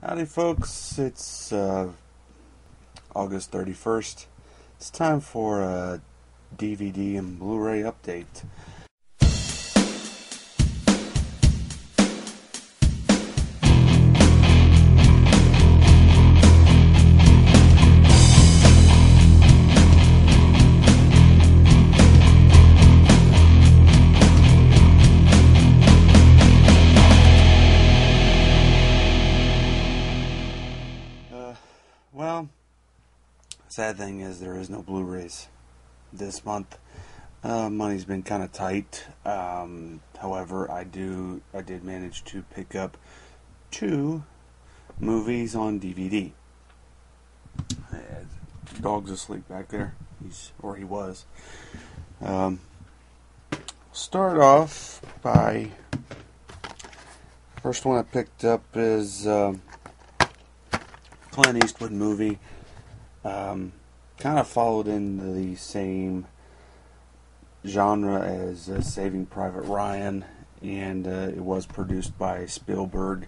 Howdy folks, it's August 31st. It's time for a DVD and Blu-ray update. Well, sad thing is there is no Blu-rays this month. Money's been kind of tight. However, I did manage to pick up 2 movies on DVD. Dog's asleep back there. He was. Start off by first one I picked up is Clint Eastwood movie. Kind of followed in the same genre as Saving Private Ryan, and it was produced by Spielberg.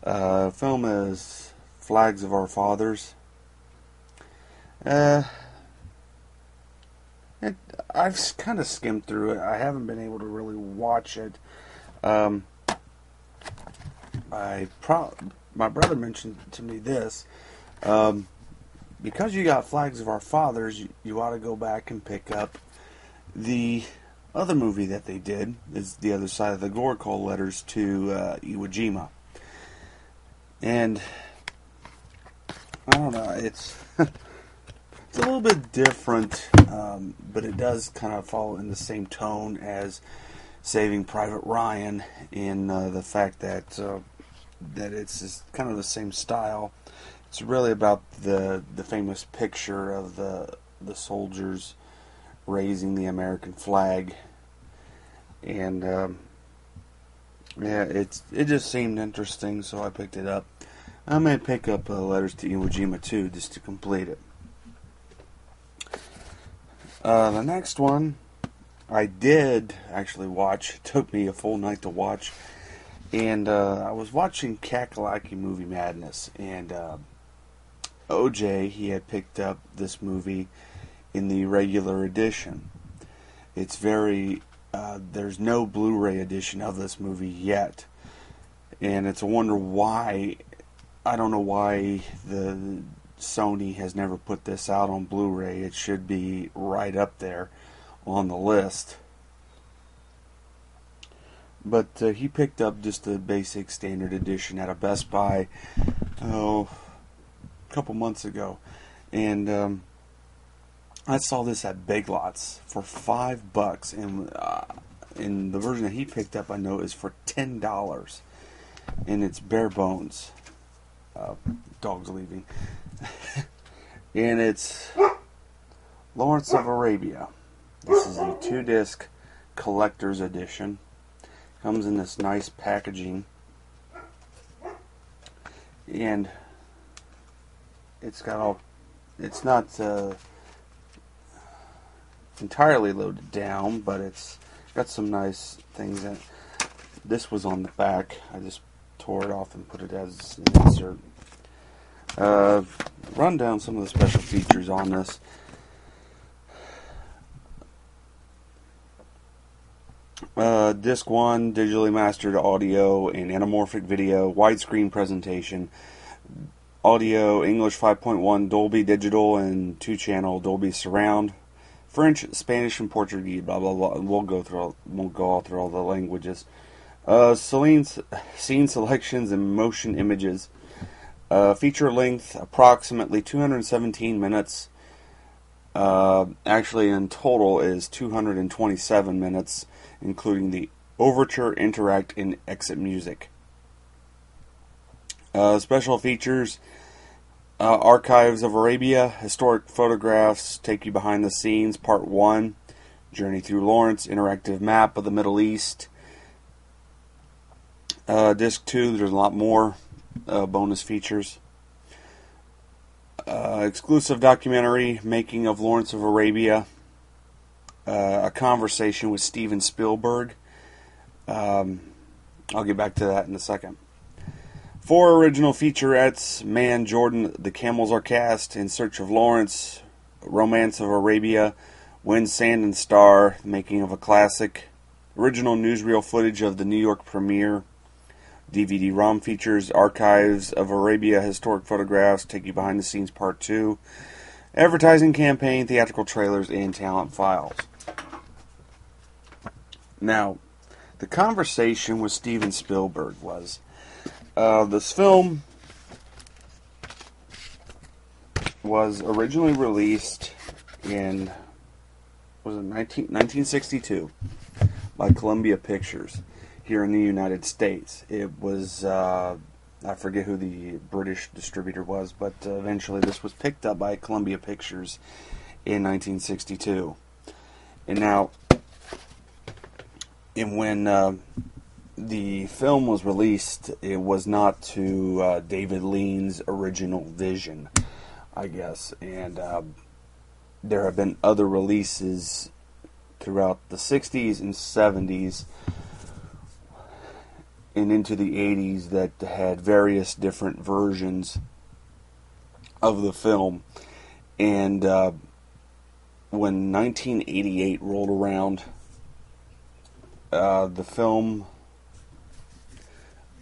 Film is Flags of Our Fathers. I've kind of skimmed through it. I haven't been able to really watch it. My brother mentioned to me this. Because you got Flags of Our Fathers, you ought to go back and pick up the other movie that they did, is The Other Side of the Gore, called Letters to Iwo Jima. And I don't know, it's it's a little bit different, but it does kind of follow in the same tone as Saving Private Ryan in the fact that it's kind of the same style. It's really about the famous picture of the soldiers raising the American flag, and it just seemed interesting, so I picked it up. I may pick up Letters to Iwo Jima too, just to complete it. The next one I did actually watch. It took me a full night to watch. And I was watching Kakalaki Movie Madness, and OJ, he had picked up this movie in the regular edition. It's there's no Blu-ray edition of this movie yet, and it's a wonder why. I don't know why the Sony has never put this out on Blu-ray. It should be right up there on the list. But he picked up just the basic standard edition at a Best Buy a couple months ago, and I saw this at Big Lots for $5, and the version that he picked up I know is for $10, and it's bare bones. Dog's leaving, and it's Lawrence of Arabia. This is a 2-disc collector's edition. Comes in this nice packaging, and it's not entirely loaded down, but it's got some nice things in it. This was on the back. I just tore it off and put it as an insert. Run down some of the special features on this. Disc 1, digitally mastered audio and anamorphic video, widescreen presentation, audio, English 5.1, Dolby Digital, and 2-channel Dolby Surround, French, Spanish, and Portuguese, blah, blah, blah. We'll go all through all the languages. Scene selections and motion images. Feature length, approximately 217 minutes. Actually, in total, is 227 minutes, including the overture, interact, and exit music. Special features: Archives of Arabia, historic photographs take you behind the scenes, part 1, Journey Through Lawrence, interactive map of the Middle East. Disc 2, there's a lot more bonus features. Exclusive documentary, Making of Lawrence of Arabia. A conversation with Steven Spielberg. I'll get back to that in a second. 4 original featurettes: Man, Jordan, The Camels Are Cast, In Search of Lawrence, Romance of Arabia, Wind, Sand, and Star, The Making of a Classic, original newsreel footage of the New York premiere, DVD-ROM features, Archives of Arabia, historic photographs, Take You Behind the Scenes Part 2, advertising campaign, theatrical trailers, and talent files. Now, the conversation with Steven Spielberg was, this film was originally released in, 1962 by Columbia Pictures here in the United States. It was, I forget who the British distributor was, but eventually this was picked up by Columbia Pictures in 1962. And now, when the film was released, it was not to David Lean's original vision, I guess. And there have been other releases throughout the 60s and 70s and into the 80s that had various different versions of the film. And when 1988 rolled around, the film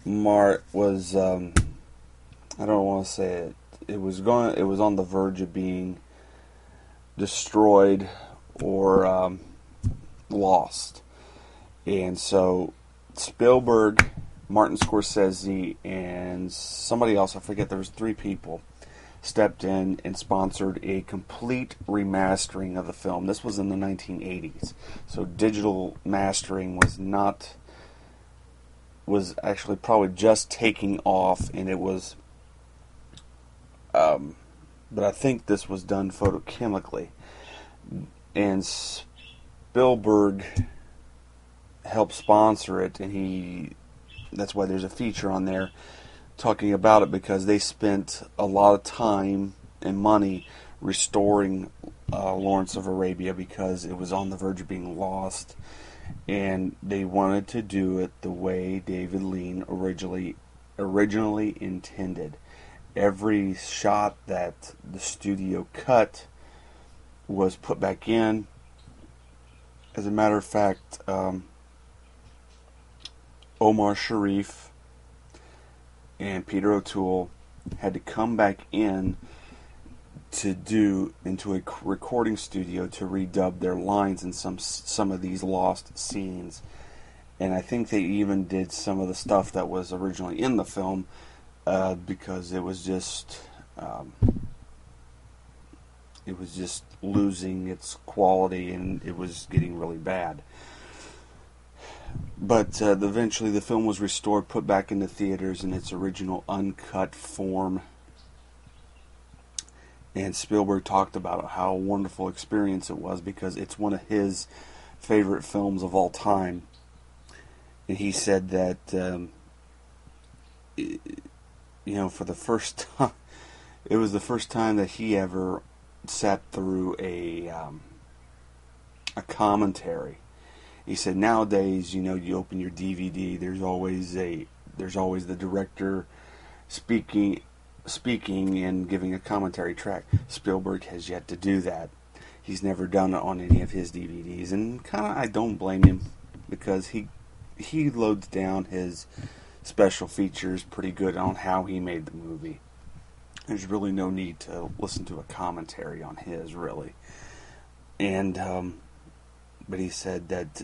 was, I don't want to say it, it was on the verge of being destroyed or lost. And so Spielberg, Martin Scorsese, and somebody else, I forget, there was 3 people, stepped in and sponsored a complete remastering of the film. This was in the 1980s, so digital mastering was actually probably just taking off, and it was, but I think this was done photochemically, and Spielberg helped sponsor it, and that's why there's a feature on there talking about it, because they spent a lot of time and money restoring Lawrence of Arabia because it was on the verge of being lost, and they wanted to do it the way David Lean originally intended. Every shot that the studio cut was put back in. As a matter of fact, Omar Sharif and Peter O'Toole had to come back into a recording studio to redub their lines in some of these lost scenes. And I think they even did some of the stuff that was originally in the film, because it was just losing its quality, and it was getting really bad. But eventually the film was restored, put back into theaters in its original uncut form. And Spielberg talked about how wonderful experience it was, because it's one of his favorite films of all time. And he said that, for the first time, it was the first time that he ever sat through a commentary. He said nowadays, you open your DVD, there's always the director speaking and giving a commentary track. Spielberg has yet to do that. He's never done it on any of his DVDs, and I don't blame him, because he loads down his special features pretty good on how he made the movie. There's really no need to listen to a commentary on his, really. And but he said that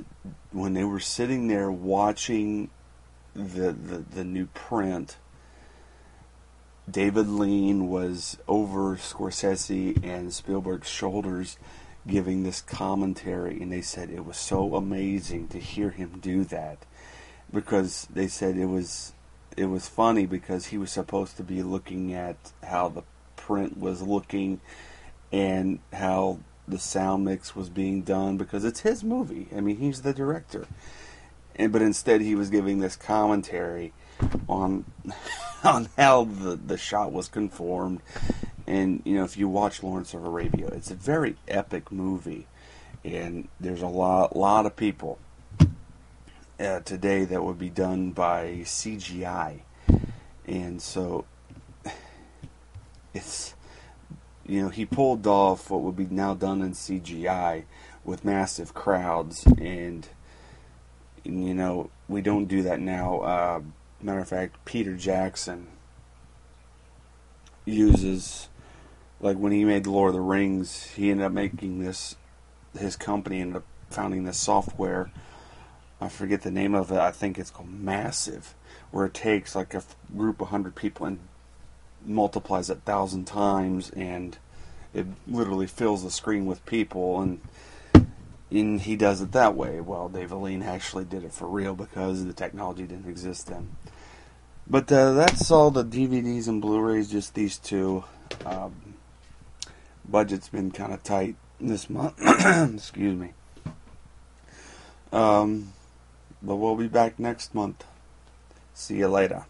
when they were sitting there watching the new print, David Lean was over Scorsese and Spielberg's shoulders giving this commentary, and they said it was so amazing to hear him do that, because they said it was funny, because he was supposed to be looking at how the print was looking and how the sound mix was being done, because it's his movie. I mean, he's the director. But instead he was giving this commentary on how the shot was conformed. And, if you watch Lawrence of Arabia, it's a very epic movie. And there's a lot of people today that would be done by CGI. And so it's, he pulled off what would be now done in CGI with massive crowds, and we don't do that now. Matter of fact, Peter Jackson uses, like when he made Lord of the Rings, he ended up making this, his company ended up founding this software. I forget the name of it. I think it's called Massive, where it takes like a group of 100 people and multiplies it 1,000 times, and it literally fills the screen with people, and he does it that way. Well, Dave Aline actually did it for real because the technology didn't exist then. But that's all the DVDs and Blu-rays, just these two. Budget's been kind of tight this month. Excuse me. But we'll be back next month. See you later.